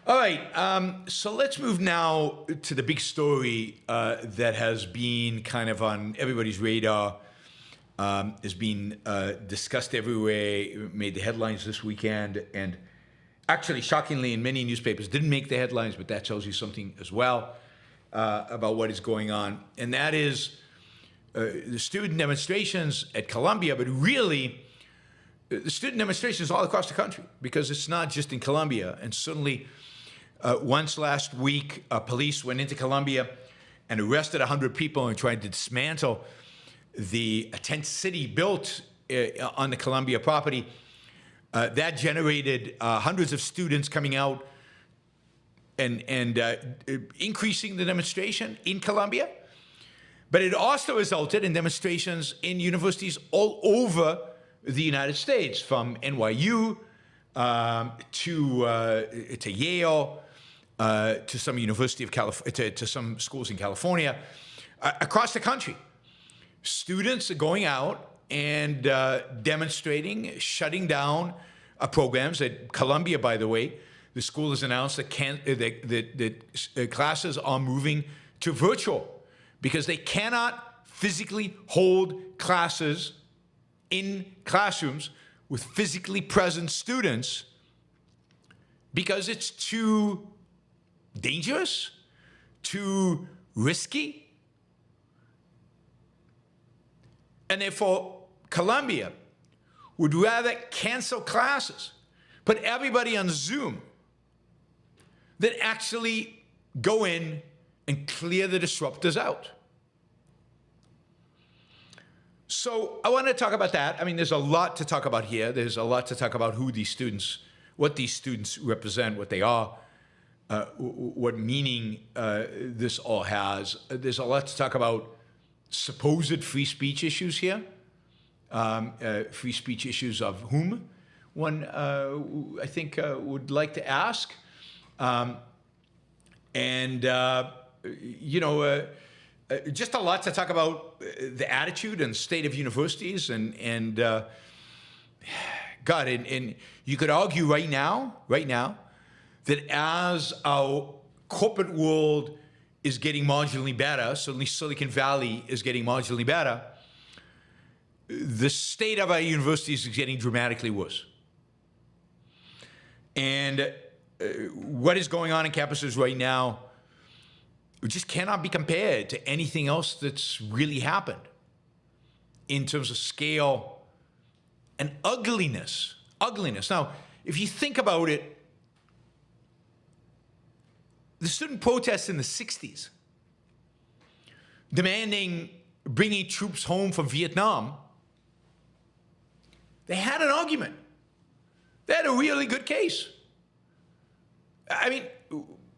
All right, so let's move now to the big story that has been kind of on everybody's radar, has been discussed everywhere, made the headlines this weekend, and actually, shockingly, in many newspapers didn't make the headlines, but that tells you something as well about what is going on. And that is the student demonstrations at Columbia, but really the student demonstrations all across the country, because it's not just in Columbia. And certainly once last week, police went into Columbia and arrested 100 people and tried to dismantle the tent city built on the Columbia property. That generated hundreds of students coming out and increasing the demonstration in Columbia. But it also resulted in demonstrations in universities all over the United States, from NYU to Yale, to some University of California, to some schools in California, across the country. Students are going out and demonstrating, shutting down programs. At Columbia, by the way, the school has announced that classes are moving to virtual because they cannot physically hold classes in classrooms with physically present students because it's too dangerous, too risky. And therefore, Columbia would rather cancel classes, put everybody on Zoom, than actually go in and clear the disruptors out. So I want to talk about that. I mean, there's a lot to talk about here. There's a lot to talk about who these students, what these students represent, what they are, what meaning this all has. There's a lot to talk about supposed free speech issues here. Free speech issues of whom? One, I think, would like to ask. Just a lot to talk about the attitude and state of universities, and God, and you could argue right now, that as our corporate world is getting marginally better, certainly Silicon Valley is getting marginally better, the state of our universities is getting dramatically worse. And what is going on in campuses right now just cannot be compared to anything else that's really happened in terms of scale and ugliness. Now, if you think about it, the student protests in the 60s demanding bringing troops home from Vietnam, they had an argument. They had a really good case. I mean,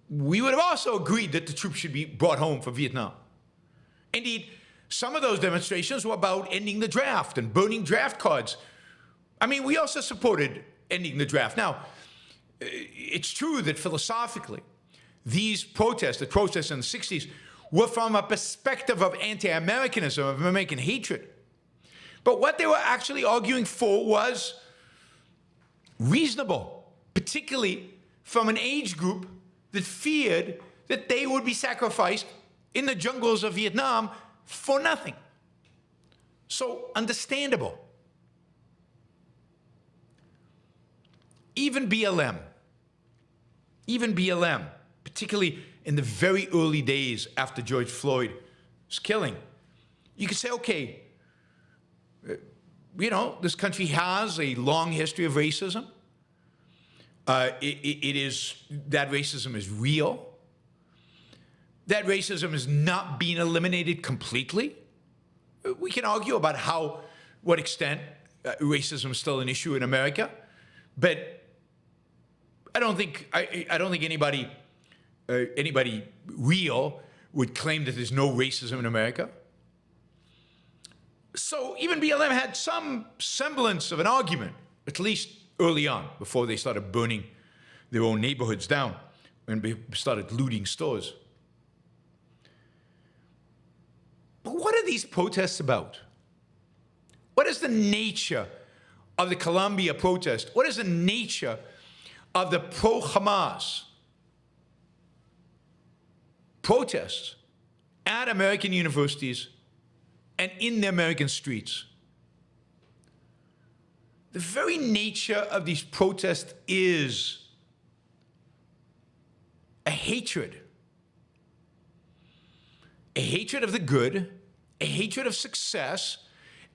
we would have also agreed that the troops should be brought home from Vietnam. Indeed, some of those demonstrations were about ending the draft and burning draft cards. I mean, we also supported ending the draft. Now, it's true that philosophically, these protests, the protests in the 60s, were from a perspective of anti-Americanism, of American hatred. But what they were actually arguing for was reasonable, particularly from an age group that feared that they would be sacrificed in the jungles of Vietnam for nothing. So understandable. Even BLM, particularly in the very early days after George Floyd's killing, you could say, okay, this country has a long history of racism. That racism is real. That racism is not being eliminated completely. We can argue about what extent racism is still an issue in America, but I don't think anybody real would claim that there's no racism in America. So even BLM had some semblance of an argument, at least early on, before they started burning their own neighborhoods down and started looting stores. But what are these protests about? What is the nature of the Columbia protest? What is the nature of the pro-Hamas protests at American universities and in the American streets. The very nature of these protests is a hatred. A hatred of the good, a hatred of success,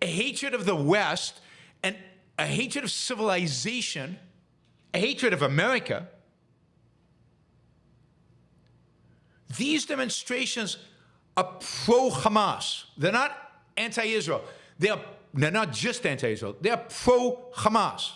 a hatred of the West, and a hatred of civilization, a hatred of America. These demonstrations are pro-Hamas. They're not anti-Israel. They're not just anti-Israel. They're pro-Hamas.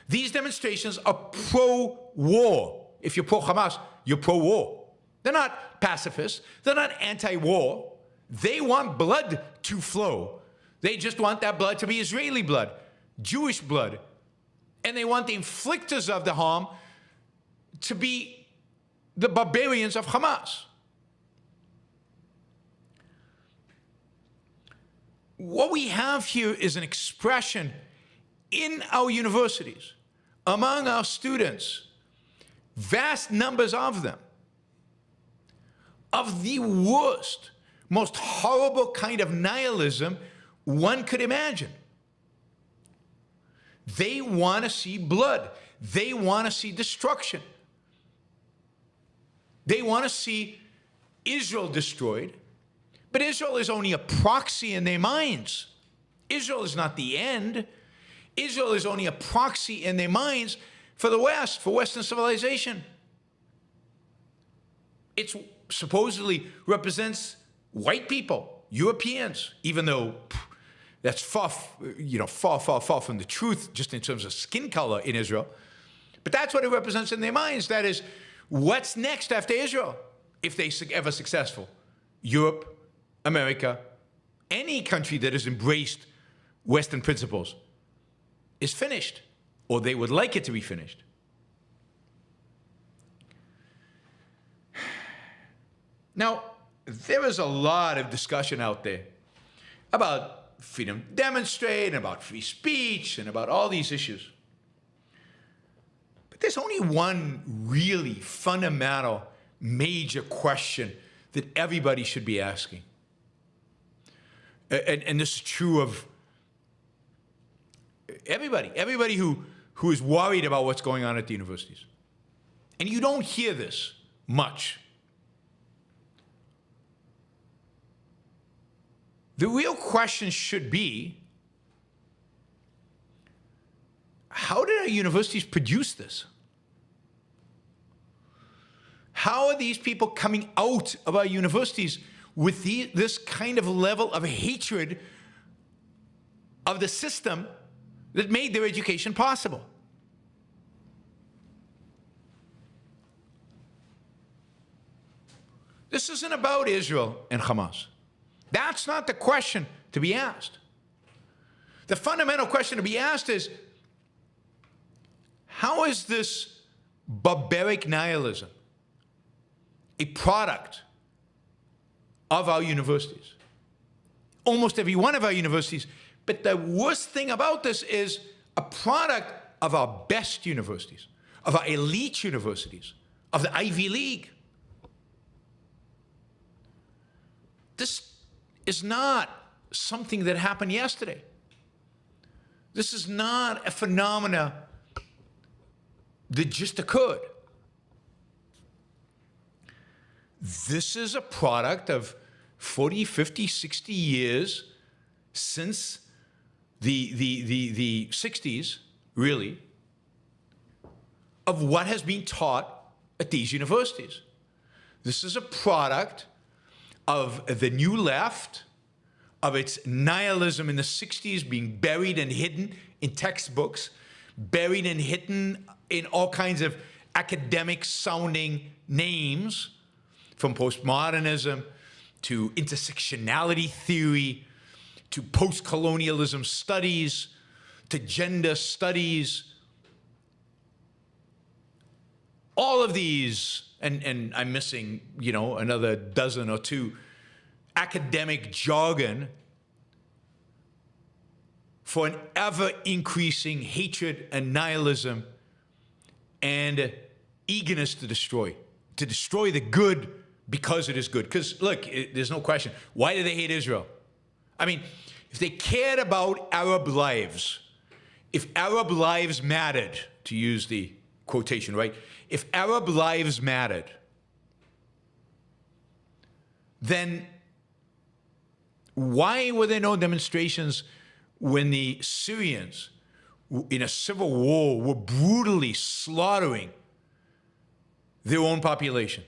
These demonstrations are pro-war. If you're pro-Hamas, you're pro-war. They're not pacifists. They're not anti-war. They want blood to flow. They just want that blood to be Israeli blood, Jewish blood. And they want the inflictors of the harm to be the barbarians of Hamas. What we have here is an expression in our universities, among our students, vast numbers of them, of the worst, most horrible kind of nihilism one could imagine. They want to see blood. They want to see destruction. They want to see Israel destroyed. But Israel is only a proxy in their minds. Israel is not the end. Israel is only a proxy in their minds for the West, for Western civilization. It supposedly represents white people, Europeans, even though that's far from the truth, just in terms of skin color in Israel. But that's what it represents in their minds. That is, what's next after Israel, if they're ever successful? Europe, America, any country that has embraced Western principles is finished, or they would like it to be finished. Now, there is a lot of discussion out there about freedom to demonstrate, and about free speech, and about all these issues. But there's only one really fundamental, major question that everybody should be asking. And this is true of everybody who is worried about what's going on at the universities. And you don't hear this much. The real question should be, how did our universities produce this? How are these people coming out of our universities with this kind of level of hatred of the system that made their education possible? This isn't about Israel and Hamas. That's not the question to be asked. The fundamental question to be asked is, how is this barbaric nihilism a product of our universities? Almost every one of our universities. But the worst thing about this is a product of our best universities, of our elite universities, of the Ivy League. This is not something that happened yesterday. This is not a phenomena that just occurred. This is a product of 40, 50, 60 years since the 60s, really, of what has been taught at these universities. This is a product of the new left, of its nihilism in the 60s being buried and hidden in textbooks, buried and hidden in all kinds of academic-sounding names, from postmodernism to intersectionality theory, to post-colonialism studies, to gender studies. All of these, and I'm missing, another dozen or two, academic jargon for an ever-increasing hatred and nihilism and eagerness to destroy the good because it is good. Because, look, there's no question. Why do they hate Israel? I mean, if they cared about Arab lives, if Arab lives mattered, to use the quotation, right? If Arab lives mattered, then why were there no demonstrations when the Syrians, in a civil war, were brutally slaughtering their own population?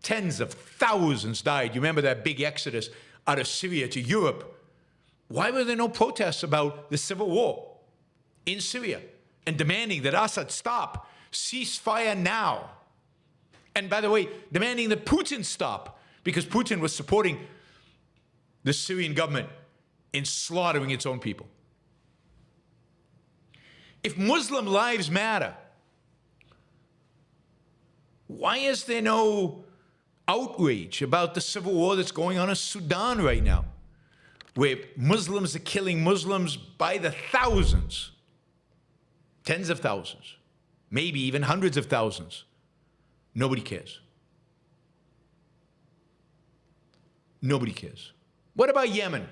Tens of thousands died. You remember that big exodus out of Syria to Europe? Why were there no protests about the civil war in Syria and demanding that Assad stop, cease fire now? And by the way, demanding that Putin stop, because Putin was supporting the Syrian government in slaughtering its own people. If Muslim lives matter, why is there no outrage about the civil war that's going on in Sudan right now, where Muslims are killing Muslims by the thousands, tens of thousands, maybe even hundreds of thousands? Nobody cares. Nobody cares. What about Yemen?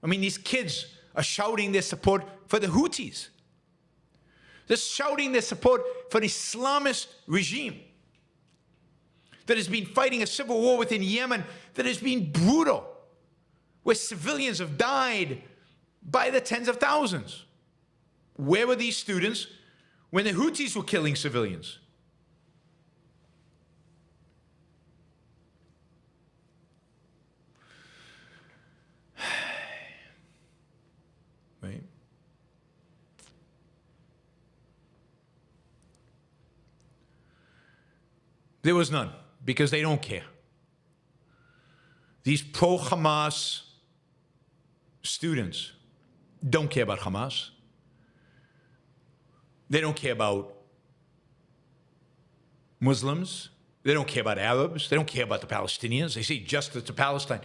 I mean, these kids are shouting their support for the Houthis. They're shouting their support for an Islamist regime that has been fighting a civil war within Yemen that has been brutal, where civilians have died by the tens of thousands. Where were these students when the Houthis were killing civilians? Right? There was none, because they don't care. These pro-Hamas students don't care about Hamas. They don't care about Muslims. They don't care about Arabs. They don't care about the Palestinians. They say justice to Palestine.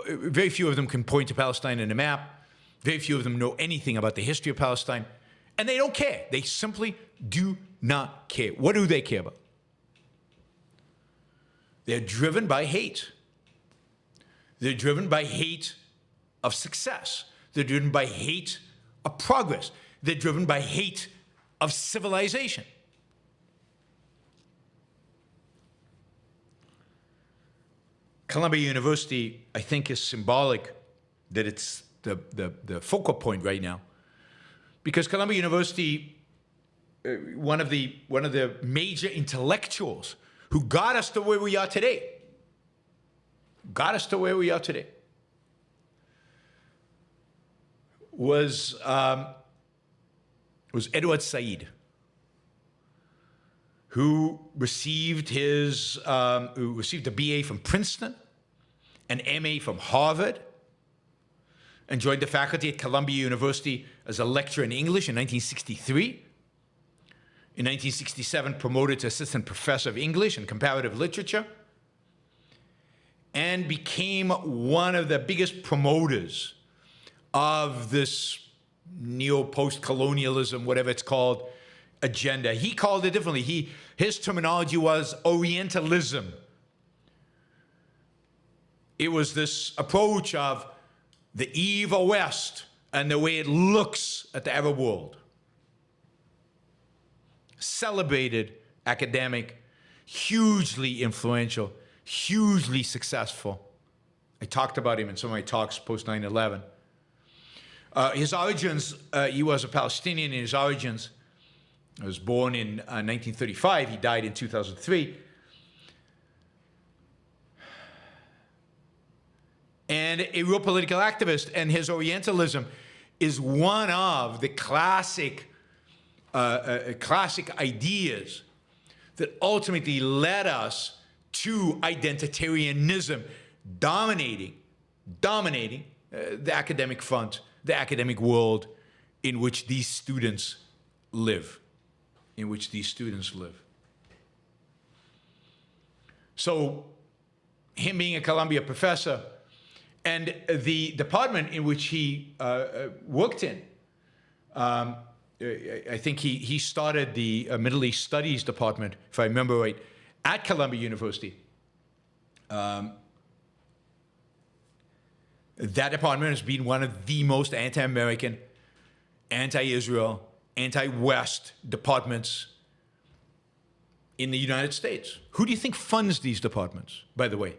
Very few of them can point to Palestine in a map. Very few of them know anything about the history of Palestine. And they don't care. They simply do not care. What do they care about? They're driven by hate. They're driven by hate of success. They're driven by hate of progress. They're driven by hate of civilization. Columbia University, I think, is symbolic that it's the focal point right now, because Columbia University, one of the major intellectuals who got us to where we are today, was Edward Said, who received a BA from Princeton, an MA from Harvard, and joined the faculty at Columbia University as a lecturer in English in 1963. In 1967, promoted to assistant professor of English and comparative literature, and became one of the biggest promoters of this neo-post-colonialism, whatever it's called, agenda. He called it differently. His terminology was Orientalism. It was this approach of the evil West and the way it looks at the Arab world. Celebrated academic, hugely influential, hugely successful. I talked about him in some of my talks post 9/11. His origins, he was a Palestinian in his origins. He was born in 1935. He died in 2003. And a real political activist. And his Orientalism is one of the classic ideas that ultimately led us to identitarianism dominating the academic front, the academic world in which these students live. So him being a Columbia professor and the department in which he worked in, I think he started the Middle East Studies department, if I remember right, at Columbia University. That department has been one of the most anti-American, anti-Israel, anti-West departments in the United States. Who do you think funds these departments, by the way?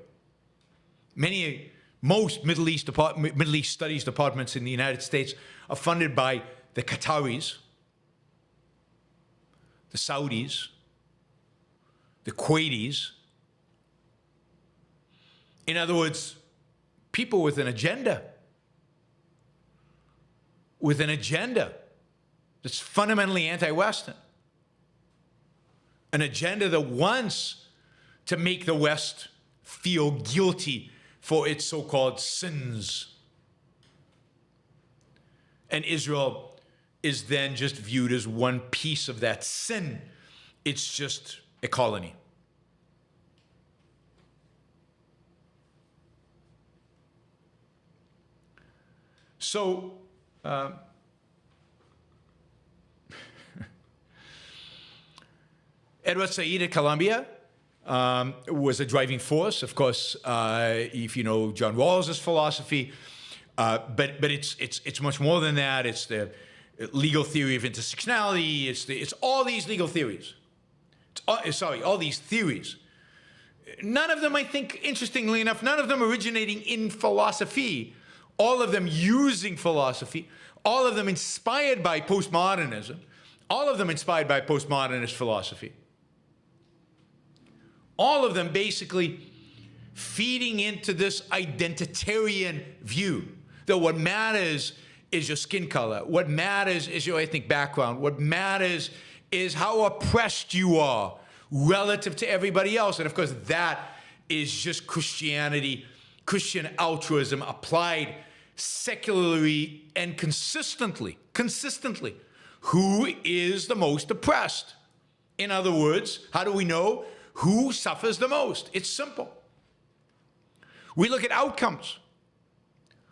Most Middle East studies departments in the United States are funded by the Qataris, the Saudis, the Kuwaitis. In other words, people with an agenda that's fundamentally anti-Western, an agenda that wants to make the West feel guilty for its so-called sins. And Israel is then just viewed as one piece of that sin. It's just a colony. So, Edward Said at Columbia was a driving force. Of course, if you know John Rawls's philosophy, but it's much more than that. It's the legal theory of intersectionality. It's all these legal theories. All these theories. None of them, I think, interestingly enough, none of them originating in philosophy. All of them using philosophy. All of them inspired by postmodernism. All of them inspired by postmodernist philosophy. All of them basically feeding into this identitarian view that what matters is your skin color. What matters is your ethnic background. What matters is how oppressed you are relative to everybody else. And of course, that is just Christianity, Christian altruism applied secularly and consistently. Who is the most oppressed? In other words, how do we know who suffers the most? It's simple. We look at outcomes.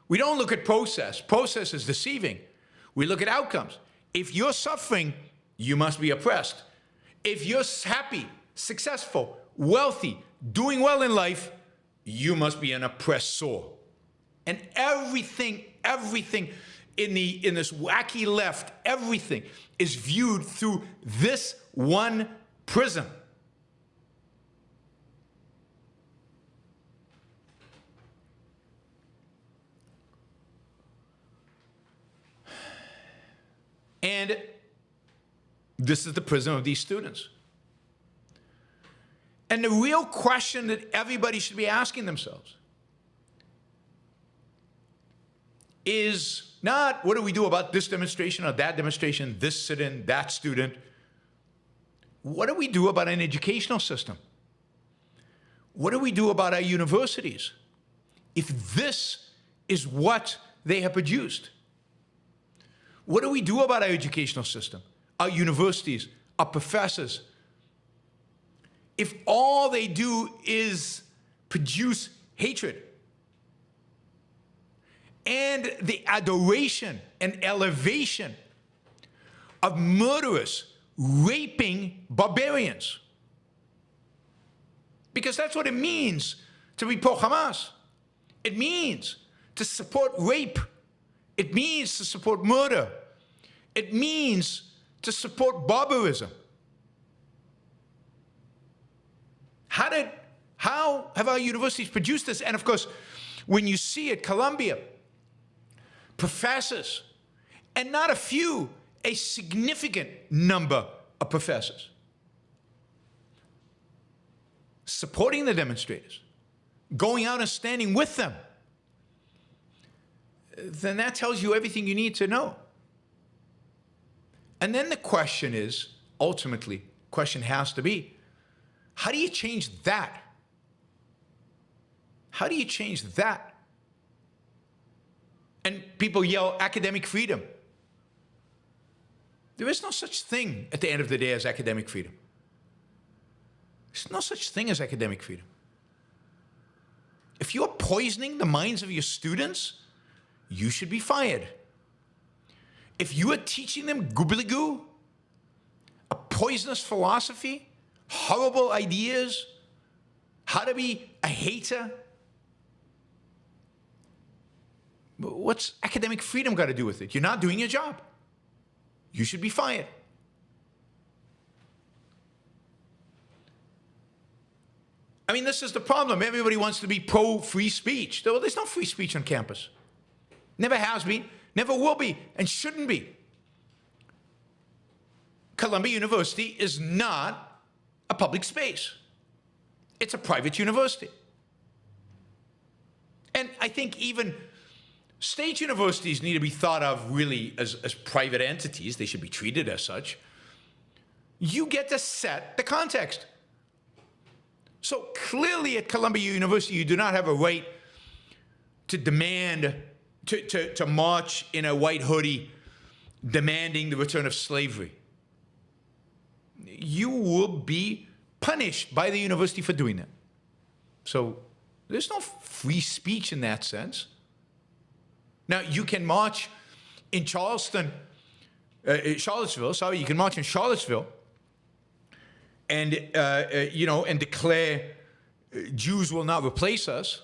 We don't look at process. Process is deceiving. We look at outcomes. If you're suffering, you must be oppressed. If you're happy, successful, wealthy, doing well in life, you must be an oppressor. And everything in this wacky left, everything is viewed through this one prism. And this is the prism of these students. And the real question that everybody should be asking themselves is not what do we do about this demonstration or that demonstration, this sit-in, that student. What do we do about an educational system? What do we do about our universities if this is what they have produced? What do we do about our educational system, our universities, our professors? If all they do is produce hatred and the adoration and elevation of murderous, raping barbarians. Because that's what it means to be pro-Hamas. It means to support rape. It means to support murder. It means to support barbarism. How have our universities produced this? And of course, when you see at Columbia, professors, and not a few, a significant number of professors, supporting the demonstrators, going out and standing with them, then that tells you everything you need to know. And then the question is, ultimately, question has to be, how do you change that? How do you change that? And people yell academic freedom. There is no such thing at the end of the day as academic freedom. There's no such thing as academic freedom. If you're poisoning the minds of your students, you should be fired. If you are teaching them gobbledygook, a poisonous philosophy, horrible ideas, how to be a hater. What's academic freedom got to do with it? You're not doing your job. You should be fired. I mean, this is the problem. Everybody wants to be pro-free speech. Though there's no free speech on campus. Never has been, never will be, and shouldn't be. Columbia University is not a public space. It's a private university. And I think even state universities need to be thought of really as private entities. They should be treated as such. You get to set the context. So clearly at Columbia University, you do not have a right to demand, to march in a white hoodie demanding the return of slavery. You will be punished by the university for doing that. So there's no free speech in that sense. Now, you can march in Charlottesville, you can march in Charlottesville and, and declare Jews will not replace us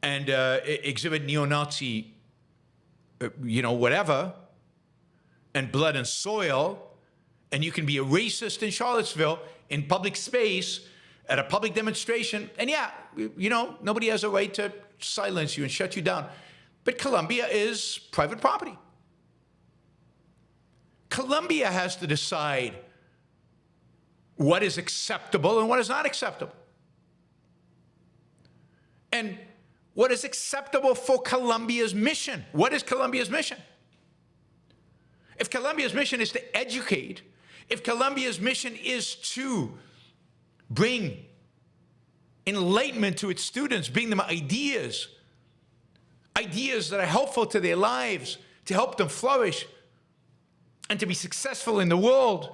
and exhibit neo-Nazi, whatever, and blood and soil, and you can be a racist in Charlottesville in public space at a public demonstration, and nobody has a right to silence you and shut you down. But Columbia is private property. Columbia has to decide what is acceptable and what is not acceptable. And what is acceptable for Columbia's mission? What is Columbia's mission? If Columbia's mission is to educate, if Columbia's mission is to bring enlightenment to its students, bring them ideas that are helpful to their lives, to help them flourish and to be successful in the world.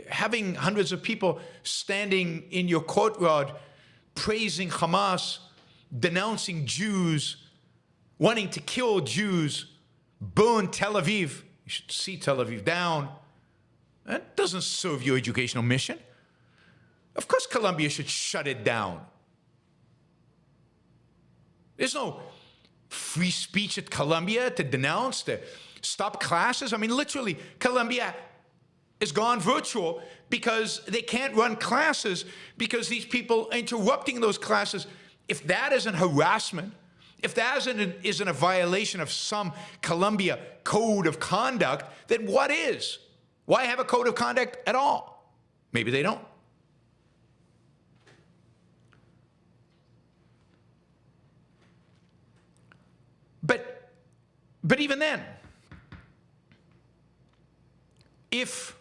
Having hundreds of people standing in your courtyard praising Hamas, denouncing Jews, wanting to kill Jews, burn Tel Aviv. You should see Tel Aviv down. That doesn't serve your educational mission. Of course Columbia should shut it down. There's no free speech at Columbia to denounce, to stop classes. I mean, literally, Columbia is gone virtual because they can't run classes because these people are interrupting those classes. If that isn't harassment, if that isn't a violation of some Columbia code of conduct, then what is? Why have a code of conduct at all? Maybe they don't. But even then, if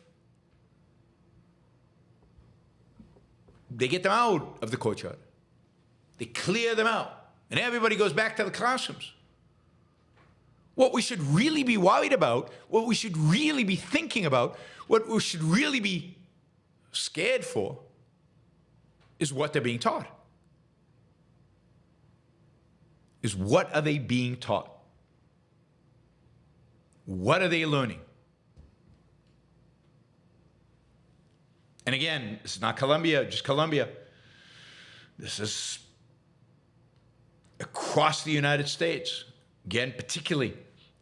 they get them out of the courtyard, they clear them out, and everybody goes back to the classrooms, what we should really be worried about, what we should really be thinking about, what we should really be scared for is what they're being taught. Is what are they being taught? What are they learning? And again, this is not Columbia, just Columbia. This is across the United States. Again, particularly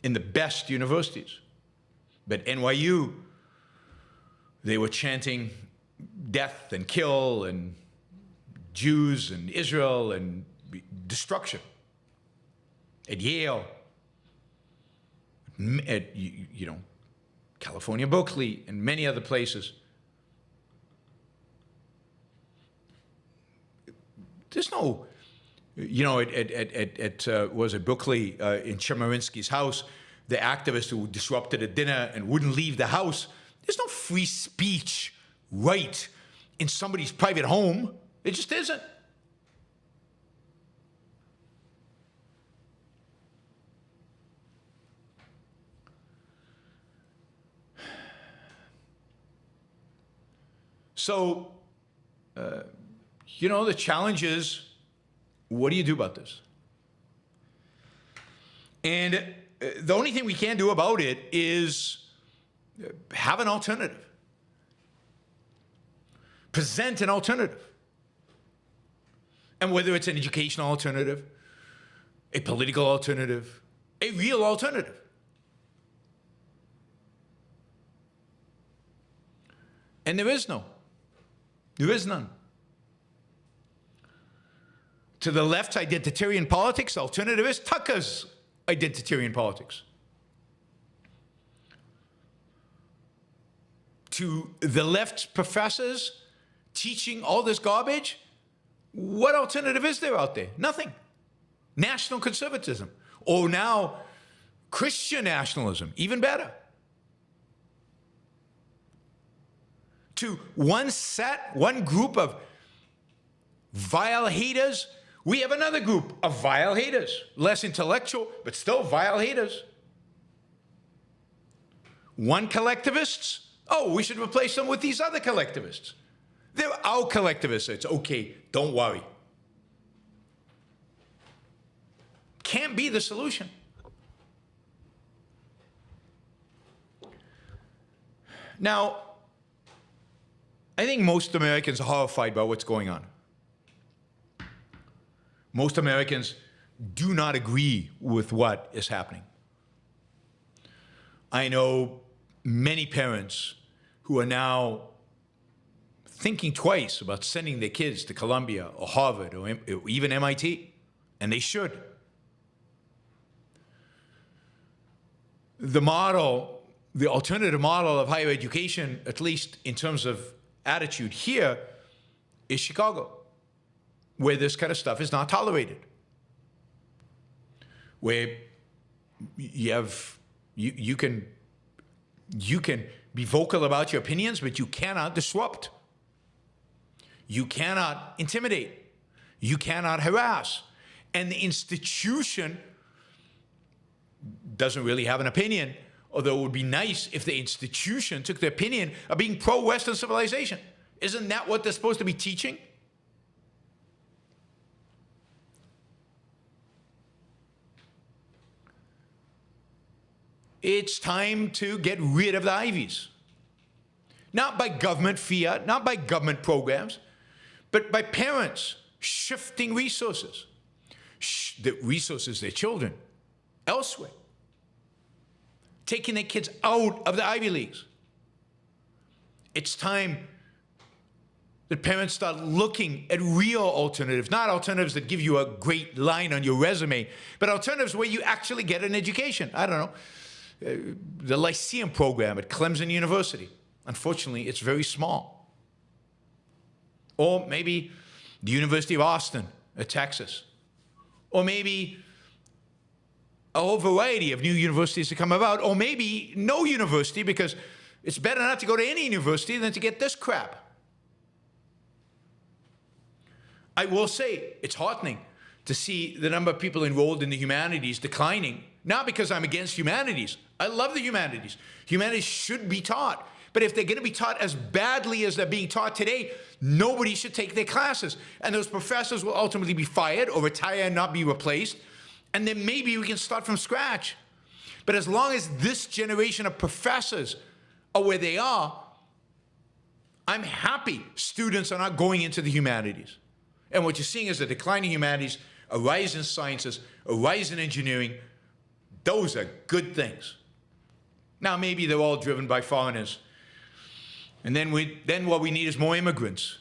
in the best universities. But NYU, they were chanting death and kill and Jews and Israel and destruction. At Yale, at California, Berkeley, and many other places. There's no, was it Berkeley in Chemerinsky's house, the activist who disrupted a dinner and wouldn't leave the house. There's no free speech right in somebody's private home. It just isn't. So, the challenge is, what do you do about this? And the only thing we can do about it is Have an alternative. Present an alternative. And whether it's an educational alternative, a political alternative, a real alternative. And there is no. There is none. To the left's identitarian politics, the alternative is Tucker's identitarian politics. To the left's professors teaching all this garbage, what alternative is there out there? Nothing. National conservatism. Or now, Christian nationalism, even better. To one set, one group of vile haters, we have another group of vile haters. Less intellectual, but still vile haters. One collectivists, oh, we should replace them with these other collectivists. They're our collectivists. It's okay, don't worry. Can't be the solution. Now, I think most Americans are horrified by what's going on. Most Americans do not agree with what is happening. I know many parents who are now thinking twice about sending their kids to Columbia or Harvard or even MIT, and they should. The model, the alternative model of higher education, at least in terms of attitude here, is Chicago, where this kind of stuff is not tolerated. Where you can be vocal about your opinions, but you cannot disrupt. You cannot intimidate. You cannot harass. And the institution doesn't really have an opinion, although it would be nice if the institution took the opinion of being pro-Western civilization. Isn't that what they're supposed to be teaching? It's time to get rid of the Ivies. Not by government fiat, not by government programs, but by parents shifting resources, the resources, their children, elsewhere. Taking their kids out of the Ivy Leagues. It's time that parents start looking at real alternatives, not alternatives that give you a great line on your resume, but alternatives where you actually get an education. I don't know, the Lyceum program at Clemson University. Unfortunately, it's very small. Or maybe the University of Austin at Texas. Or maybe a whole variety of new universities to come about, or maybe no university, because it's better not to go to any university than to get this crap. I will say it's heartening to see the number of people enrolled in the humanities declining, not because I'm against humanities. I love the humanities. Humanities should be taught. But if they're going to be taught as badly as they're being taught today, nobody should take their classes. And those professors will ultimately be fired or retire and not be replaced. And then maybe we can start from scratch. But as long as this generation of professors are where they are, I'm happy students are not going into the humanities. And what you're seeing is a decline in humanities, a rise in sciences, a rise in engineering. Those are good things. Now, maybe they're all driven by foreigners. And then what we need is more immigrants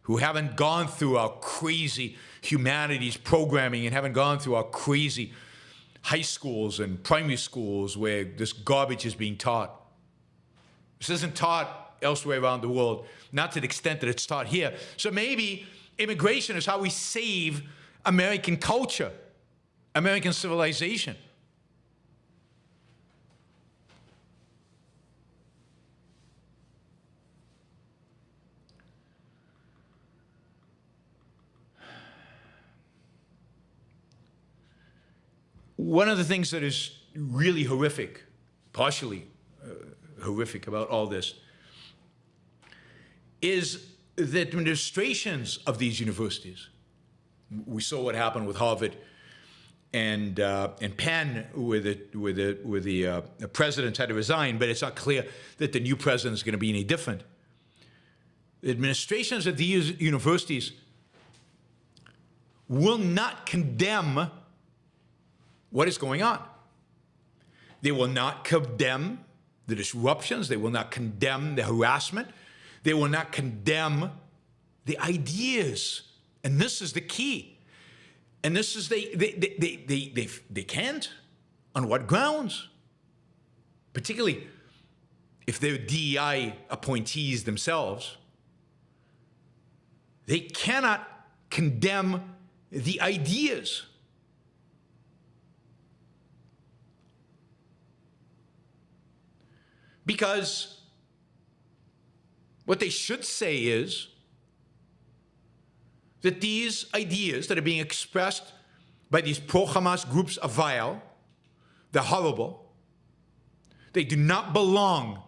who haven't gone through our crazy humanities programming and haven't gone through our crazy high schools and primary schools where this garbage is being taught. This isn't taught elsewhere around the world, not to the extent that it's taught here. So maybe immigration is how we save American culture, American civilization. One of the things that is really horrific, partially horrific about all this, is the administrations of these universities. We saw what happened with Harvard. pen where the president had to resign, but it's not clear that the new president is going to be any different. The administrations at these universities will not condemn what is going on. They will not condemn the disruptions. They will not condemn the harassment. They will not condemn the ideas. And this is the key. And this is, they can't. On what grounds? Particularly if they're DEI appointees themselves. They cannot condemn the ideas. Because what they should say is that these ideas that are being expressed by these pro-Hamas groups are vile, they're horrible, they do not belong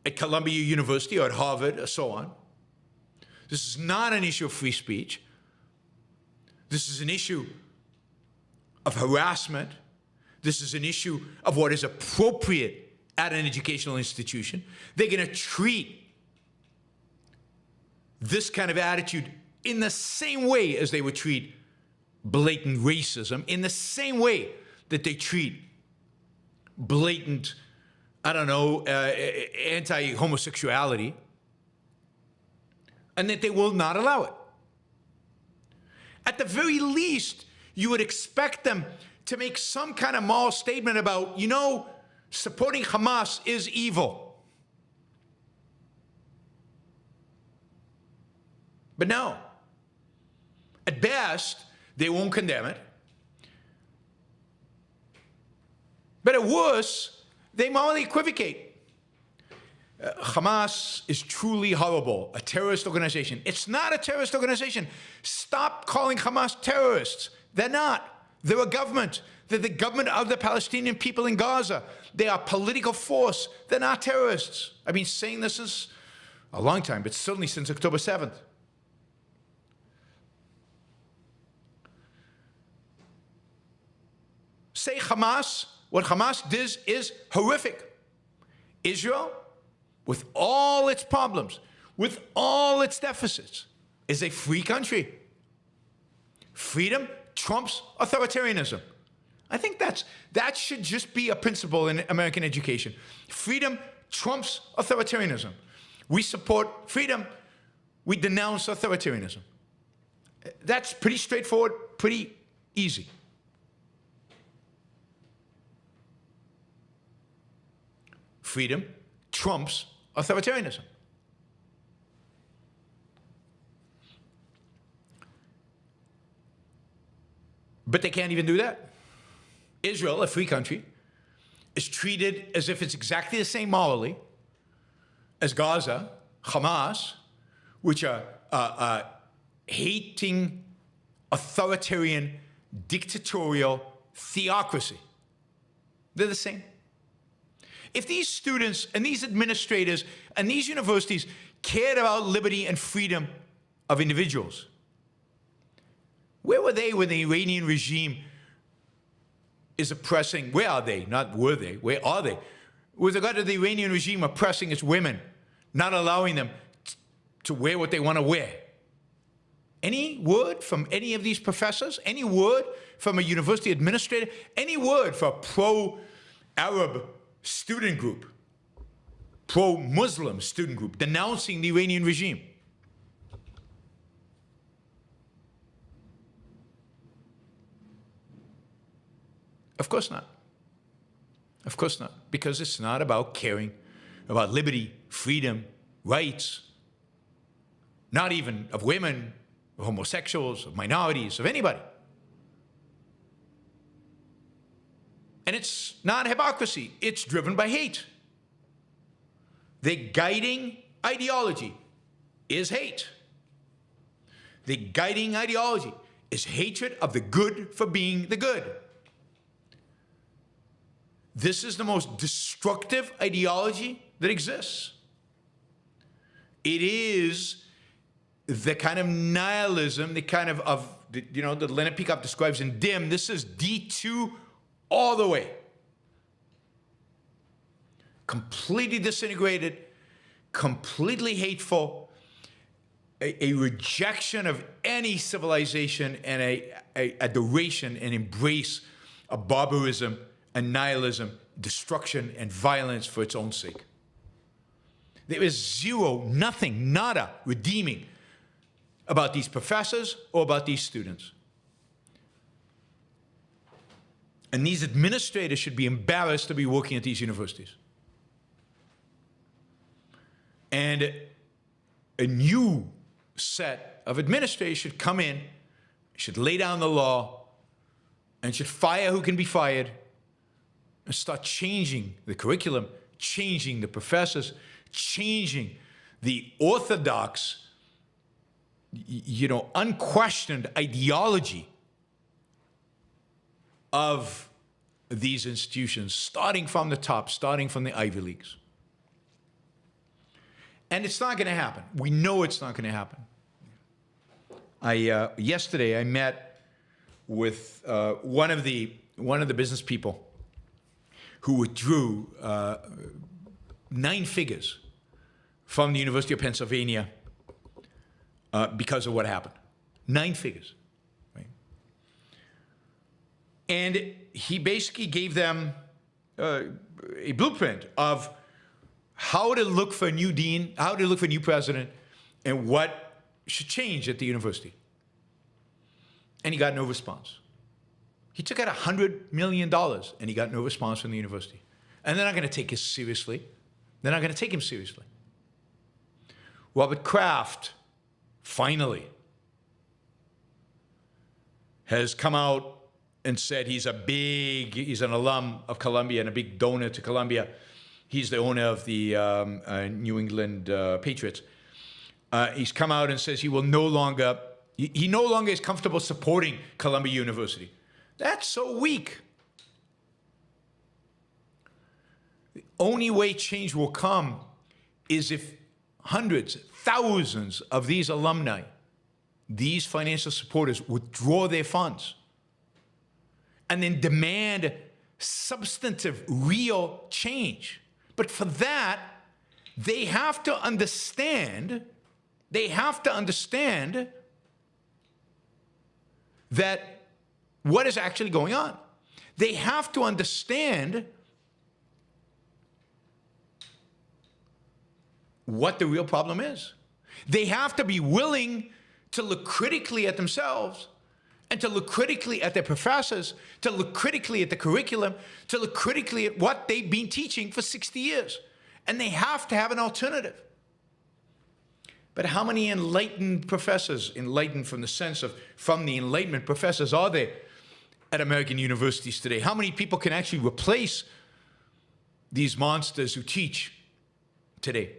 at Columbia University or at Harvard or so on. This is not an issue of free speech. This is an issue of harassment. This is an issue of what is appropriate at an educational institution. They're going to treat this kind of attitude in the same way as they would treat blatant racism, in the same way that they treat blatant, anti-homosexuality, and that they will not allow it. At the very least, you would expect them to make some kind of moral statement about, supporting Hamas is evil. But no. At best, they won't condemn it. But at worst, they morally equivocate. Hamas is truly horrible, a terrorist organization. It's not a terrorist organization. Stop calling Hamas terrorists. They're not. They're a government. They're the government of the Palestinian people in Gaza. They are a political force. They're not terrorists. I've been saying this since a long time, but certainly since October 7th. Say Hamas, what Hamas does is horrific. Israel, with all its problems, with all its deficits, is a free country. Freedom trumps authoritarianism. I think that should just be a principle in American education. Freedom trumps authoritarianism. We support freedom. We denounce authoritarianism. That's pretty straightforward, pretty easy. Freedom trumps authoritarianism. But they can't even do that. Israel, a free country, is treated as if it's exactly the same morally as Gaza, Hamas, which are hating, authoritarian, dictatorial theocracy. They're the same. If these students and these administrators and these universities cared about liberty and freedom of individuals, where were they when the Iranian regime is oppressing? Where are they? Not were they. Where are they? With regard to the Iranian regime oppressing its women, not allowing them to wear what they want to wear. Any word from any of these professors? Any word from a university administrator? Any word for a pro-Arab student group, pro-Muslim student group denouncing the Iranian regime? Of course not. Of course not. Because it's not about caring about liberty, freedom, rights, not even of women, of homosexuals, of minorities, of anybody. And it's not hypocrisy. It's driven by hate. The guiding ideology is hate. The guiding ideology is hatred of the good for being the good. This is the most destructive ideology that exists. It is the kind of nihilism, the kind of that Leonard Peikoff describes in Dim, this is D2 all the way. Completely disintegrated, completely hateful, a rejection of any civilization and a adoration and embrace of barbarism and nihilism, destruction and violence for its own sake. There is zero, nothing, nada redeeming about these professors or about these students. And these administrators should be embarrassed to be working at these universities. And a new set of administrators should come in, should lay down the law, and should fire who can be fired, and start changing the curriculum, changing the professors, changing the orthodox, unquestioned ideology of these institutions, starting from the top, starting from the Ivy Leagues. And it's not going to happen. We know it's not going to happen. Yesterday I met with one of the business people who withdrew 9 figures from the University of Pennsylvania because of what happened. 9 figures. Right? And he basically gave them a blueprint of how to look for a new dean, how to look for a new president, and what should change at the university. And he got no response. He took out $100 million, and he got no response from the university. And they're not going to take us seriously. They're not going to take him seriously. Robert Kraft, finally, has come out and said he's an alum of Columbia and a big donor to Columbia. He's the owner of the New England Patriots. He's come out and says he will no longer is comfortable supporting Columbia University. That's so weak. The only way change will come is if hundreds, thousands of these alumni, these financial supporters, withdraw their funds and then demand substantive, real change. But for that, they have to understand that what is actually going on. They have to understand what the real problem is. They have to be willing to look critically at themselves and to look critically at their professors, to look critically at the curriculum, to look critically at what they've been teaching for 60 years. And they have to have an alternative. But how many enlightened professors, enlightened from the Enlightenment professors, are there at American universities today? How many people can actually replace these monsters who teach today?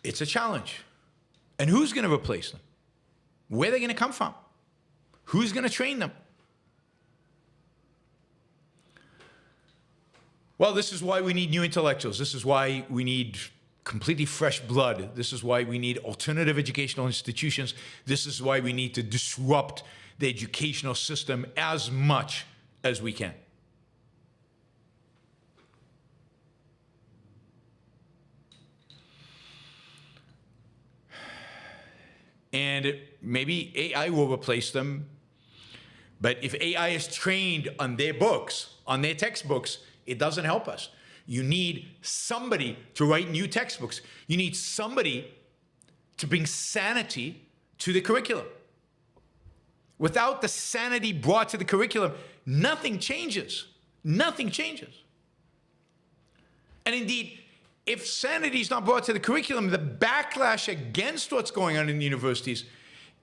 It's a challenge. And who's going to replace them? Where are they going to come from? Who's going to train them? Well, this is why we need new intellectuals. This is why we need completely fresh blood. This is why we need alternative educational institutions. This is why we need to disrupt the educational system as much as we can. And maybe AI will replace them. But if AI is trained on their books, on their textbooks, it doesn't help us. You need somebody to write new textbooks. You need somebody to bring sanity to the curriculum. Without the sanity brought to the curriculum, nothing changes. Nothing changes. And indeed, if sanity is not brought to the curriculum, the backlash against what's going on in the universities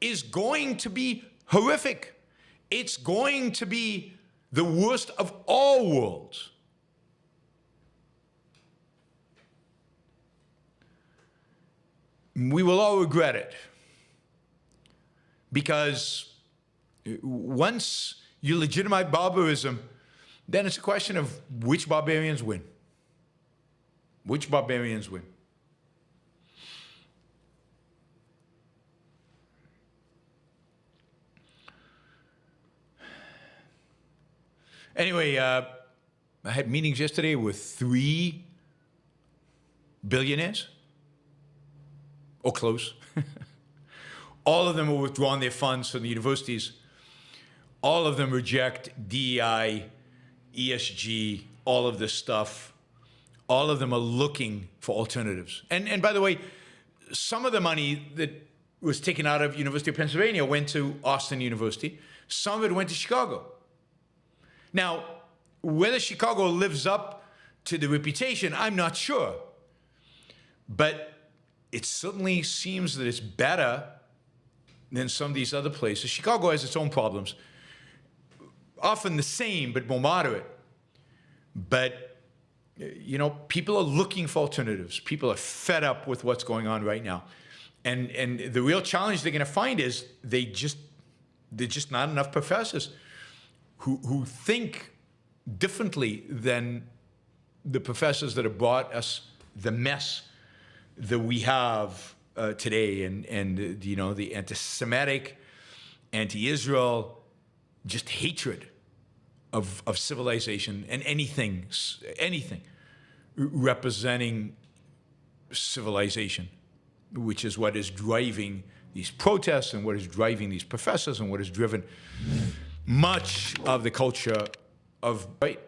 is going to be horrific. It's going to be the worst of all worlds. We will all regret it. Because once you legitimize barbarism, then it's a question of which barbarians win. Which barbarians win? Anyway, I had meetings yesterday with 3 billionaires, or close. All of them have withdrawn their funds from the universities. All of them reject DEI, ESG, all of this stuff. All of them are looking for alternatives. And by the way, some of the money that was taken out of University of Pennsylvania went to Austin University. Some of it went to Chicago. Now, whether Chicago lives up to the reputation, I'm not sure. But it certainly seems that it's better than some of these other places. Chicago has its own problems, often the same, but more moderate. But, you know, people are looking for alternatives. People are fed up with what's going on right now. And the real challenge they're going to find is there's just not enough professors who think differently than the professors that have brought us the mess that we have today, and you know, the anti-Semitic, anti-Israel, just hatred of civilization and anything representing civilization, which is what is driving these protests and what is driving these professors and what has driven much of the culture of right.